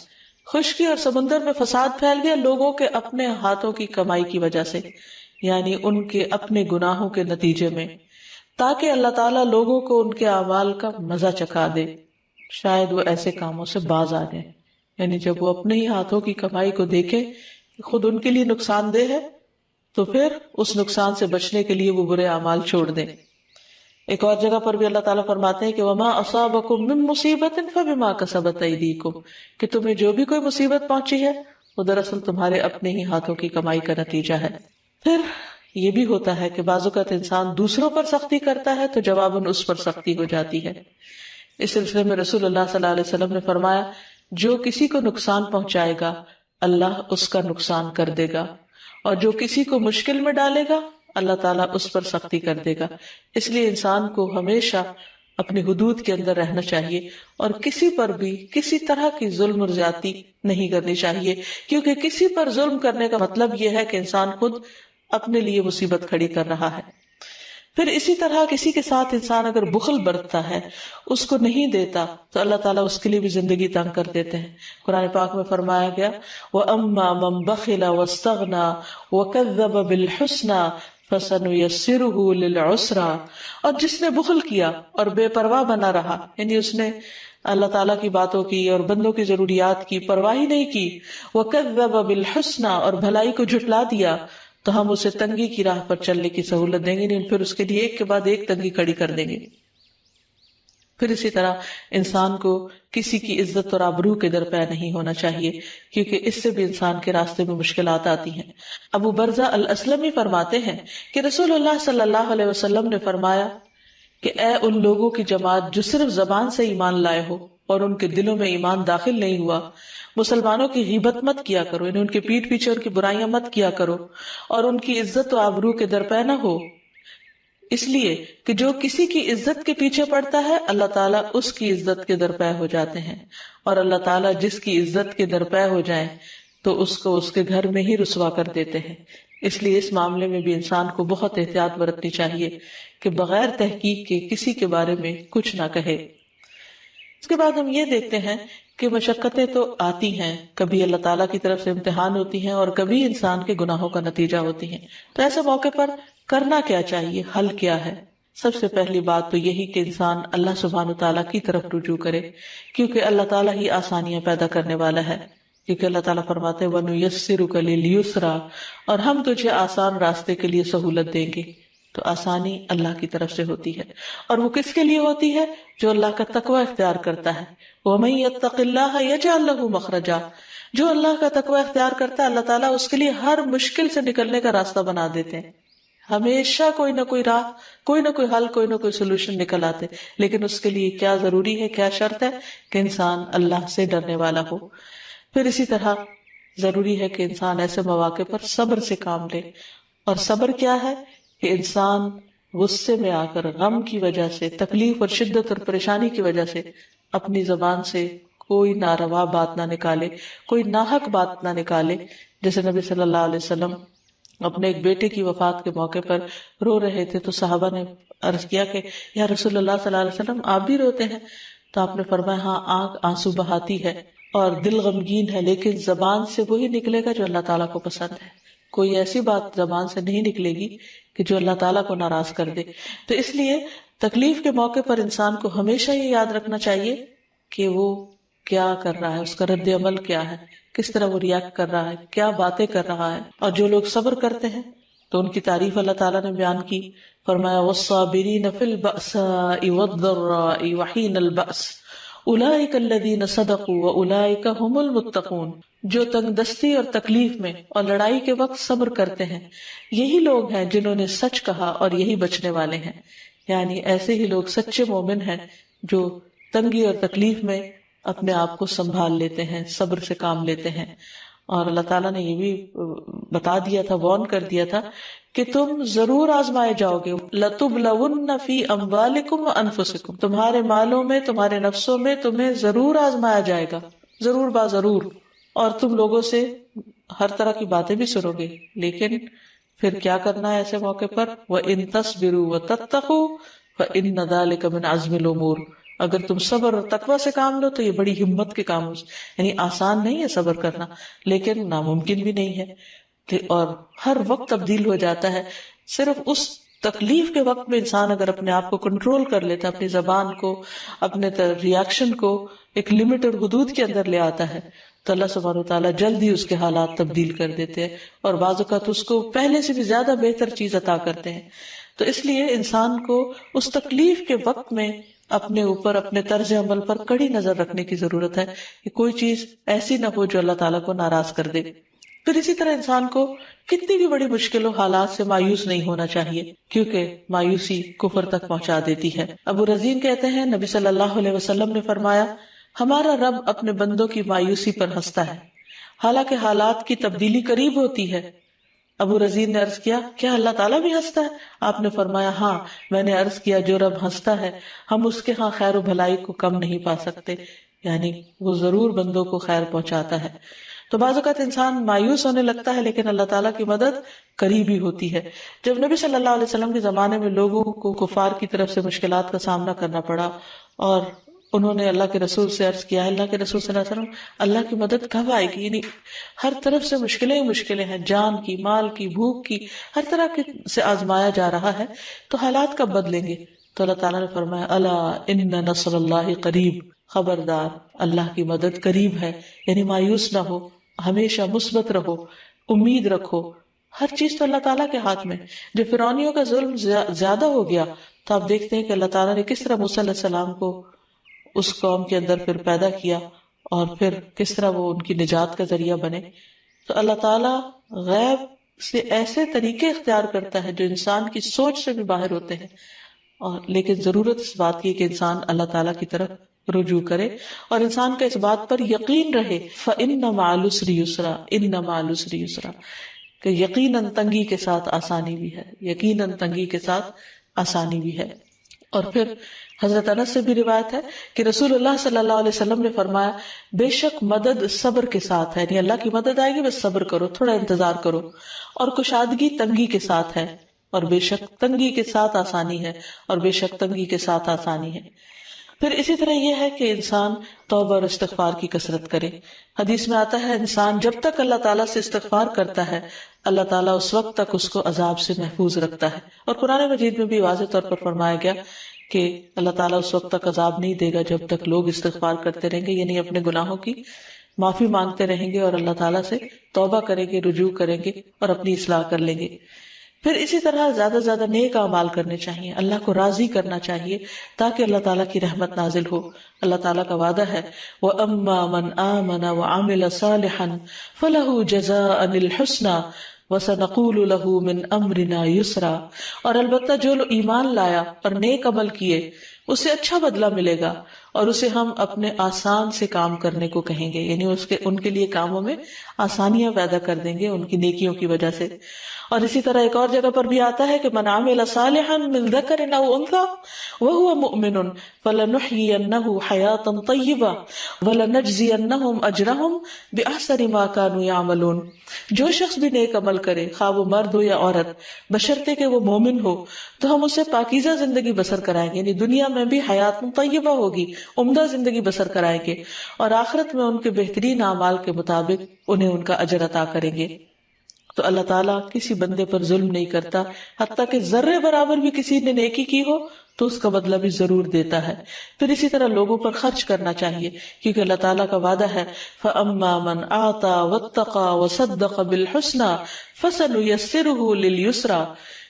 خشکی اور سمندر میں فساد پھیل گیا لوگوں کے اپنے ہاتھوں کی کمائی کی وجہ سے، یعنی ان کے اپنے گناہوں کے نتیجے میں، تاکہ اللہ تعالیٰ لوگوں کو ان کے اعمال کا مزہ چکھا دے، شاید وہ ایسے کاموں سے باز آ جائیں۔ یعنی جب وہ اپنے ہی ہاتھوں کی کمائی کو دیکھیں کہ خود ان کے لیے نقصان دہ ہے، تو پھر اس نقصان سے بچنے کے لیے وہ برے اعمال چھوڑ دیں۔ ایک اور جگہ پر بھی اللہ تعالیٰ فرماتے ہیں کہ وَمَا أَصَابَكُم مِّن مُّصِيبَةٍ فَبِمَا كَسَبَتْ أَيْدِيكُمْ، کہ تمہیں جو بھی کوئی مصیبت پہنچی ہے وہ دراصل تمہارے اپنے ہی ہاتھوں کی کمائی کا نتیجہ ہے۔ پھر یہ بھی ہوتا ہے کہ بعض اوقات انسان دوسروں پر سختی کرتا ہے تو جواباً اس پر سختی ہو جاتی ہے۔ اس سلسلے میں رسول اللہ صلی اللہ علیہ وسلم نے فرمایا، جو کسی کو نقصان پہنچائے گا اللہ اس کا نقصان کر دے گا، اور جو کسی کو مشکل میں ڈالے گا اللہ تعالیٰ اس پر سختی کر دے گا۔ اس لیے انسان کو ہمیشہ اپنی حدود کے اندر رہنا چاہیے اور کسی پر بھی کسی طرح کی ظلم اور زیادتی نہیں کرنی چاہیے، کیونکہ کسی پر ظلم کرنے کا مطلب یہ ہے کہ انسان خود اپنے لیے مصیبت کھڑی کر رہا ہے۔ پھر اسی طرح کسی کے ساتھ انسان اگر بخل برتتا ہے، اس کو نہیں دیتا، تو اللہ تعالیٰ اس کے لیے بھی زندگی تنگ کر دیتے ہیں۔ قرآن پاک میں فرمایا گیا وَأَمَّا مَن بَخِلَ وَاسْتَغْنَى وَكَذَّبَ بِالْحُسْنَى فَسَنُيَسِّرُهُ لِلْعُسْرَى، اور جس نے بخل کیا اور بے پرواہ بنا رہا، یعنی اس نے اللہ تعالیٰ کی باتوں کی اور بندوں کی ضروریات کی پرواہ ہی نہیں کی، وَكَذَّبَ بِالْحُسْنَى، اور بھلائی کو جھٹلا دیا، تو ہم اسے تنگی کی راہ پر چلنے کی سہولت دیں گے، نہیں پھر اس کے لیے ایک کے بعد ایک تنگی کھڑی کر دیں گے۔ پھر اسی طرح انسان کو کسی کی عزت اور آبرو کے درپے نہیں ہونا چاہیے، کیونکہ اس سے بھی انسان کے راستے میں مشکلات آتی ہیں۔ ابو برزہ الاسلمی فرماتے ہیں کہ رسول اللہ صلی اللہ علیہ وسلم نے فرمایا کہ اے ان لوگوں کی جماعت جو صرف زبان سے ایمان لائے ہو اور ان کے دلوں میں ایمان داخل نہیں ہوا، مسلمانوں کی غیبت مت کیا کرو، یعنی ان کے پیٹھ پیچھے ان کی برائیاں مت کیا کرو، اور ان کی عزت و آبرو کے درپے نہ ہو، اس لیے کہ جو کسی کی عزت کے پیچھے پڑتا ہے اللہ تعالیٰ اس کی عزت کے درپے ہو جاتے ہیں، اور اللہ تعالیٰ جس کی عزت کے درپے ہو جائیں تو اس کو اس کے گھر میں ہی رسوا کر دیتے ہیں۔ اس لیے اس معاملے میں بھی انسان کو بہت احتیاط برتنی چاہیے کہ بغیر تحقیق کے کسی کے بارے میں کچھ نہ کہے۔ اس کے بعد ہم یہ دیکھتے ہیں کہ مشقتیں تو آتی ہیں، کبھی اللہ تعالیٰ کی طرف سے امتحان ہوتی ہیں اور کبھی انسان کے گناہوں کا نتیجہ ہوتی ہیں۔ تو ایسے موقع پر کرنا کیا چاہیے، حل کیا ہے؟ سب سے پہلی بات تو یہی کہ انسان اللہ سبحانہ تعالیٰ کی طرف رجوع کرے، کیونکہ اللہ تعالیٰ ہی آسانیاں پیدا کرنے والا ہے۔ کیونکہ اللہ تعالیٰ فرماتے ہیں وَنُيَسِّرُكَ لِلْيُسْرَىٰ، اور ہم تجھے آسان راستے کے لیے سہولت دیں گے۔ تو آسانی اللہ کی طرف سے ہوتی ہے، اور وہ کس کے لیے ہوتی ہے؟ جو اللہ کا تقوی اختیار کرتا ہے۔ وَمَن يَتَّقِ اللَّهَ يَجْعَل لَّهُ مَخْرَجًا، جو اللہ کا تقوی اختیار کرتا ہے اللہ تعالیٰ اس کے لیے ہر مشکل سے نکلنے کا راستہ بنا دیتے ہیں۔ ہمیشہ کوئی نہ کوئی راہ، کوئی نہ کوئی حل، کوئی نہ کوئی سولوشن نکل آتے، لیکن اس کے لیے کیا ضروری ہے، کیا شرط ہے کہ انسان اللہ سے ڈرنے والا ہو۔ پھر اسی طرح ضروری ہے کہ انسان ایسے مواقع پر صبر سے کام لے، اور صبر کیا ہے کہ انسان غصے میں آ کر، غم کی وجہ سے، تکلیف اور شدت اور پریشانی کی وجہ سے اپنی زبان سے کوئی ناروا بات نہ نکالے، کوئی ناحق بات نہ نکالے۔ جیسے نبی صلی اللہ علیہ وسلم اپنے ایک بیٹے کی وفات کے موقع پر رو رہے تھے، تو صحابہ نے عرض کیا کہ یا رسول اللہ صلی اللہ علیہ وسلم آپ بھی روتے ہیں؟ تو آپ نے فرمایا ہاں، آنکھ آنسو بہاتی ہے اور دل غمگین ہے، لیکن زبان سے وہی نکلے گا جو اللہ تعالیٰ کو پسند ہے۔ کوئی ایسی بات زبان سے نہیں نکلے گی کہ جو اللہ تعالیٰ کو ناراض کر دے۔ تو اس لیے تکلیف کے موقع پر انسان کو ہمیشہ یہ یاد رکھنا چاہیے کہ وہ کیا کر رہا ہے، اس کا رد عمل کیا ہے، کس طرح وہ ریاکٹ کر رہا ہے، کیا باتیں کر رہا ہے۔ اور جو لوگ صبر کرتے ہیں تو ان کی تعریف اللہ تعالیٰ نے بیان کی، فرمایا وَالصَّابِرِينَ فِي الْبَأْسَاءِ وَالضَّرَّاءِ وَحِينَ الْبَأْسِ اولئک الذین صدقوا واولئک هم المتقون، جو تنگ دستی اور تکلیف میں اور لڑائی کے وقت صبر کرتے ہیں، یہی لوگ ہیں جنہوں نے سچ کہا اور یہی بچنے والے ہیں۔ یعنی ایسے ہی لوگ سچے مومن ہیں جو تنگی اور تکلیف میں اپنے آپ کو سنبھال لیتے ہیں، صبر سے کام لیتے ہیں۔ اور اللہ تعالیٰ نے یہ بھی بتا دیا تھا، وارن کر دیا تھا کہ تم ضرور آزمائے جاؤ گے، لَتُبْلَوُنَّ فِي أَمْوَالِكُمْ وَأَنفُسِكُمْ، تمہارے مالوں میں، تمہارے نفسوں میں تمہیں ضرور آزمایا جائے گا، ضرور با ضرور۔ اور تم لوگوں سے ہر طرح کی باتیں بھی سنو گے، لیکن پھر کیا کرنا ہے ایسے موقع پر؟ وَإِن تَصْبِرُوا وَتَتَّقُوا فَإِنَّ ذَلِكَ مِنْ عَزْمِ الْأُمُورِ، اگر تم صبر اور تقوی سے کام لو تو یہ بڑی ہمت کے کام ہو، یعنی آسان نہیں ہے صبر کرنا، لیکن ناممکن بھی نہیں ہے، اور ہر وقت تبدیل ہو جاتا ہے. صرف اس تکلیف کے وقت میں انسان اگر اپنے آپ کو کنٹرول کر لیتا ہے، اپنی زبان کو، اپنے ریاکشن کو ایک لمٹ اور حدود کے اندر لے آتا ہے، تو اللہ سبحانہ وتعالیٰ جلد ہی اس کے حالات تبدیل کر دیتے ہیں اور بعض اوقات اس کو پہلے سے بھی زیادہ بہتر چیز عطا کرتے ہیں. تو اس لیے انسان کو اس تکلیف کے وقت میں اپنے اوپر، اپنے طرز عمل پر کڑی نظر رکھنے کی ضرورت ہے کہ کوئی چیز ایسی نہ ہو جو اللہ تعالیٰ کو ناراض کر دے. پھر اسی طرح انسان کو کتنی بھی بڑی مشکلوں حالات سے مایوس نہیں ہونا چاہیے، کیونکہ مایوسی کفر تک پہنچا دیتی ہے. ابو رزین کہتے ہیں نبی صلی اللہ علیہ وسلم نے فرمایا، ہمارا رب اپنے بندوں کی مایوسی پر ہنستا ہے حالانکہ حالات کی تبدیلی قریب ہوتی ہے. ابو رزین نے عرض کیا، کیا اللہ تعالیٰ بھی ہنستا ہے؟ آپ نے فرمایا، ہاں. میں نے عرض کیا، جو رب ہنستا ہے ہم اس کے ہاں خیر و بھلائی کو کم نہیں پا سکتے، یعنی وہ ضرور بندوں کو خیر پہنچاتا ہے. تو بعض اوقات انسان مایوس ہونے لگتا ہے لیکن اللہ تعالیٰ کی مدد قریب ہی ہوتی ہے. جب نبی صلی اللہ علیہ وسلم کے زمانے میں لوگوں کو کفار کی طرف سے مشکلات کا سامنا کرنا پڑا اور انہوں نے اللہ کے رسول سے عرض کیا، اللہ کے رسول صلی اللہ علیہ وسلم اللہ کی مدد کب آئے گی؟ یعنی ہر طرف سے مشکلیں ہی مشکلیں ہیں، جان کی، مال کی، بھوک کی، ہر طرح سے آزمایا جا رہا ہے، تو حالات کب بدلیں گے؟ تو اللہ تعالیٰ نے فرمایا، الا ان نصر اللہ قریب، خبردار اللہ کی مدد قریب ہے. یعنی مایوس نہ ہو، ہمیشہ مثبت رہو، امید رکھو. ہر چیز تو اللہ تعالیٰ کے ہاتھ میں. جب فرعونیوں کا ظلم زیادہ ہو گیا تو آپ دیکھتے ہیں کہ اللہ تعالیٰ نے کس طرح موسیٰ علیہ السلام کو اس قوم کے اندر پھر پیدا کیا اور پھر کس طرح وہ ان کی نجات کا ذریعہ بنے. تو اللہ تعالیٰ غیب سے ایسے طریقے اختیار کرتا ہے جو انسان کی سوچ سے بھی باہر ہوتے ہیں، اور لیکن ضرورت اس بات کی کہ انسان اللہ تعالیٰ کی طرف رجوع کرے اور انسان کا اس بات پر یقین رہے، فَإِنَّ مَعَ الْعُسْرِ يُسْرًا، إِنَّ مَعَ الْعُسْرِ يُسْرًا، کہ یقیناً تنگی کے ساتھ آسانی بھی ہے، یقیناً تنگی کے ساتھ آسانی بھی ہے. اور پھر حضرت انس سے بھی روایت ہے کہ رسول اللہ صلی اللہ علیہ وسلم نے فرمایا، بے شک مدد صبر کے ساتھ ہے، یعنی اللہ کی مدد آئے گی، بس صبر کرو، تھوڑا انتظار کرو، اور کشادگی تنگی کے ساتھ ہے، اور بے شک تنگی کے ساتھ آسانی ہے، اور بے شک تنگی کے ساتھ آسانی ہے. پھر اسی طرح یہ ہے کہ انسان توبہ اور استغفار کی کثرت کرے. حدیث میں آتا ہے انسان جب تک اللہ تعالیٰ سے استغفار کرتا ہے، اللہ تعالیٰ اس وقت تک اس کو عذاب سے محفوظ رکھتا ہے. اور قرآن مجید میں بھی واضح طور پر فرمایا گیا کہ اللہ تعالیٰ اس وقت تک عذاب نہیں دے گا جب تک لوگ استغفار کرتے رہیں گے، یعنی اپنے گناہوں کی معافی مانگتے رہیں گے اور اللہ تعالیٰ سے توبہ کریں گے، رجوع کریں گے اور اپنی اصلاح کر لیں گے. پھر اسی طرح زیادہ سے زیادہ نیک اعمال کرنے چاہیے، اللہ کو راضی کرنا چاہیے تاکہ اللہ تعالیٰ کی رحمت نازل ہو. اللہ تعالیٰ کا وعدہ ہے، وَأَمَّا مَنْ آمَنَ وَعَمِلَ صَالِحًا فَلَهُ جَزَاءً الْحُسْنَى وَسَنَقُولُ لَهُ مِنْ أَمْرِنَا يُسْرًا، اور البتہ جو ایمان لایا اور نیک عمل کیے اسے اچھا بدلہ ملے گا اور اسے ہم اپنے آسان سے کام کرنے کو کہیں گے، یعنی ان کے لیے کاموں میں آسانیاں پیدا کر دیں گے ان کی نیکیوں کی وجہ سے. اور اسی طرح ایک اور جگہ پر بھی آتا ہے کہ من عمل صالحا من ذکر او انثى وهو مؤمن فلنحيينه حياة طيبة ولنجزينهم اجرهم باحسن ما كانوا يعملون. جو شخص بھی نیک عمل کرے، خواہ وہ مرد ہو یا عورت، بشرطے کہ وہ مومن ہو، تو ہم اسے پاکیزہ زندگی بسر کرائیں گے، یعنی دنیا میں بھی حیات طیبہ ہوگی، عمدہ زندگی بسر کرائیں گے، اور آخرت میں ان کے بہترین اعمال کے مطابق انہیں ان کا اجر عطا کریں گے. تو اللہ تعالیٰ کسی بندے پر ظلم نہیں کرتا، حتیٰ کہ ذرے برابر بھی کسی نے نیکی کی ہو تو اس کا بدلہ بھی ضرور دیتا ہے. پھر اسی طرح لوگوں پر خرچ کرنا چاہیے، کیونکہ اللہ تعالیٰ کا وعدہ ہے، فَأَمَّا مَنْ أَعْطَى وَاتَّقَى وَصَدَّقَ بِالْحُسْنَى فَسَنُيَسِّرُهُ لِلْيُسْرَى.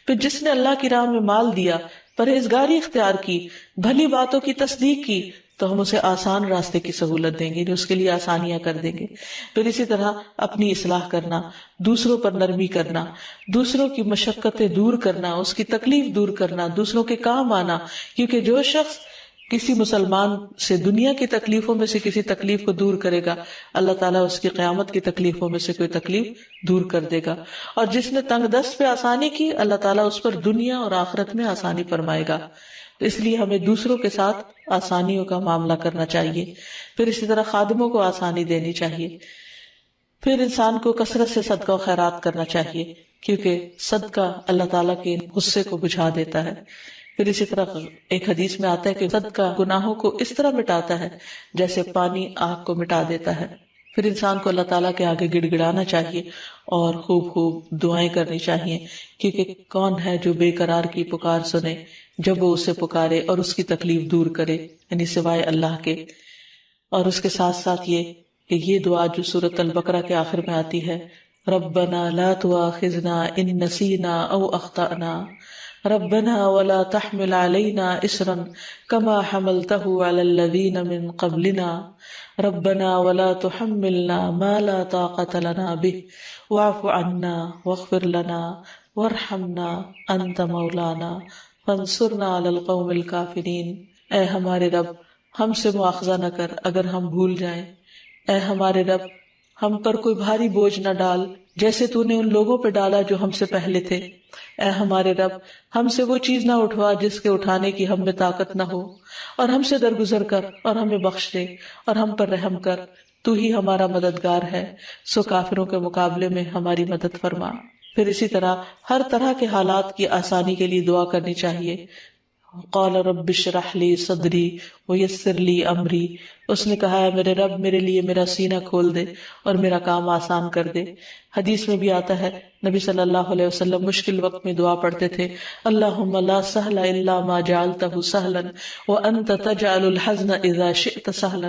پھر جس نے اللہ کی راہ میں مال دیا، پرہیزگاری اختیار کی، بھلی باتوں کی تصدیق کی، تو ہم اسے آسان راستے کی سہولت دیں گے، اس کے لیے آسانیاں کر دیں گے. پھر اسی طرح اپنی اصلاح کرنا، دوسروں پر نرمی کرنا، دوسروں کی مشقتیں دور کرنا، اس کی تکلیف دور کرنا، دوسروں کے کام آنا، کیونکہ جو شخص کسی مسلمان سے دنیا کی تکلیفوں میں سے کسی تکلیف کو دور کرے گا، اللہ تعالیٰ اس کی قیامت کی تکلیفوں میں سے کوئی تکلیف دور کر دے گا. اور جس نے تنگ دست پہ آسانی کی، اللہ تعالیٰ اس پر دنیا اور آخرت میں آسانی فرمائے گا. اس لیے ہمیں دوسروں کے ساتھ آسانیوں کا معاملہ کرنا چاہیے. پھر اسی طرح خادموں کو آسانی دینی چاہیے. پھر انسان کو کثرت سے صدقہ و خیرات کرنا چاہیے، کیونکہ صدقہ اللہ تعالیٰ کے غصے کو بجھا دیتا ہے. پھر اسی طرح ایک حدیث میں آتا ہے کہ صدقہ گناہوں کو اس طرح مٹاتا ہے جیسے پانی آگ کو مٹا دیتا ہے. پھر انسان کو اللہ تعالیٰ کے آگے گڑ گڑانا چاہیے اور خوب خوب دعائیں کرنی چاہیے، کیونکہ کون ہے جو بے قرار کی پکار سنے جب وہ اسے پکارے اور اس کی تکلیف دور کرے، یعنی سوائے اللہ کے۔ اور اس کے ساتھ ساتھ یہ کہ یہ دعا جو سورۃ البقرہ کے آخر میں آتی ہے، ربنا لا تؤاخذنا ان نسینا او اخطأنا ربنا ولا تحمل علينا إصرا كما حملته على الذين من قبلنا ربنا ولا تحملنا ما لا طاقة لنا به واعف عنا واغفر لنا وارحمنا أنت مولانا فانصرنا على القوم الكافرين۔ اے ہمارے رب، ہم سے مواخذہ نہ کر اگر ہم بھول جائیں، اے ہمارے رب ہم پر کوئی بھاری بوجھ نہ ڈال جیسے تو نے ان لوگوں پہ ڈالا جو ہم سے پہلے تھے، اے ہمارے رب ہم سے وہ چیز نہ اٹھوا جس کے اٹھانے کی ہم میں طاقت نہ ہو، اور ہم سے درگزر کر اور ہمیں بخش دے اور ہم پر رحم کر، تو ہی ہمارا مددگار ہے، سو کافروں کے مقابلے میں ہماری مدد فرما۔ پھر اسی طرح ہر طرح کے حالات کی آسانی کے لیے دعا کرنی چاہیے۔ قال رب اشرح لی صدری ویسر لی امری، اس نے کہا ہے میرے رب میرے لیے میرا سینہ کھول دے اور میرا کام آسان کر دے۔ حدیث میں بھی آتا ہے نبی صلی اللہ علیہ وسلم مشکل وقت میں دعا پڑھتے تھے، اللہم لا سہل الا ما جعلتہ سہلا وانت تجعل الحزن اذا شئت سہلا،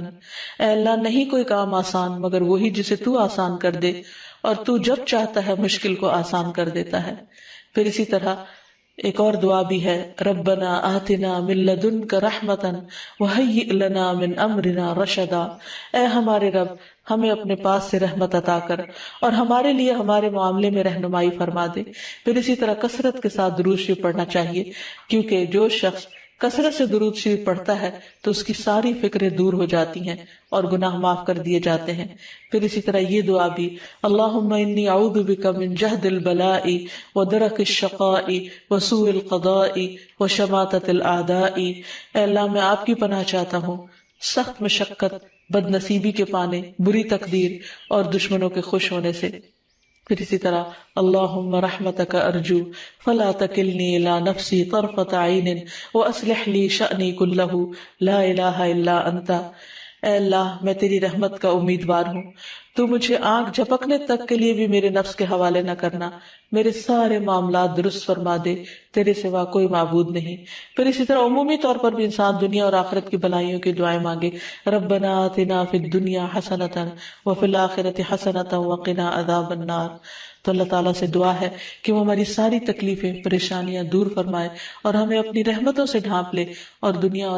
اے اللہ نہیں کوئی کام آسان مگر وہی جسے تو آسان کر دے، اور تو جب چاہتا ہے مشکل کو آسان کر دیتا ہے۔ پھر اسی طرح ایک اور دعا بھی ہے، ربنا آتنا من لدنک رحمتا وہیئ لنا من امرنا رشدا، اے ہمارے رب ہمیں اپنے پاس سے رحمت عطا کر اور ہمارے لیے ہمارے معاملے میں رہنمائی فرما دے۔ پھر اسی طرح کثرت کے ساتھ درود شریف پڑھنا چاہیے، کیونکہ جو شخص کثرت سے درود شریف پڑھتا ہے تو اس کی ساری فکریں دور ہو جاتی ہیں اور گناہ معاف کر دیے جاتے ہیں۔ پھر اسی طرح یہ دعا بھی، اللہم انی اعوذ بک من جہد البلاء ودرک الشقاء وسوء القضاء وشماتۃ الاعداء، اے اللہ میں آپ کی پناہ چاہتا ہوں سخت مشقت، بد نصیبی کے پانے، بری تقدیر اور دشمنوں کے خوش ہونے سے۔ پھر اسی طرح اللہم رحمتک ارجو فلا تکلنی الی نفسی طرفۃ عین واصلح لی شأنی کلہ لا الہ الا انت، اے اللہ میں تیری رحمت کا امیدوار ہوں، تو مجھے آنکھ جھپکنے تک کے لیے بھی میرے نفس کے حوالے نہ کرنا، میرے سارے معاملات درست فرما دے، تیرے سوا کوئی معبود نہیں۔ پھر اسی طرح عمومی طور پر بھی انسان دنیا اور آخرت کی بلائیوں کی دعائیں مانگے، ربنا آتنا فی الدنیا حسنۃ وفی الآخرۃ حسنۃ وقنا عذاب النار۔ تو اللہ تعالیٰ سے دعا ہے کہ وہ ہماری ساری تکلیفیں پریشانیاں دور فرمائے اور ہمیں اپنی رحمتوں سے ڈھانپ لے، اور دنیا اور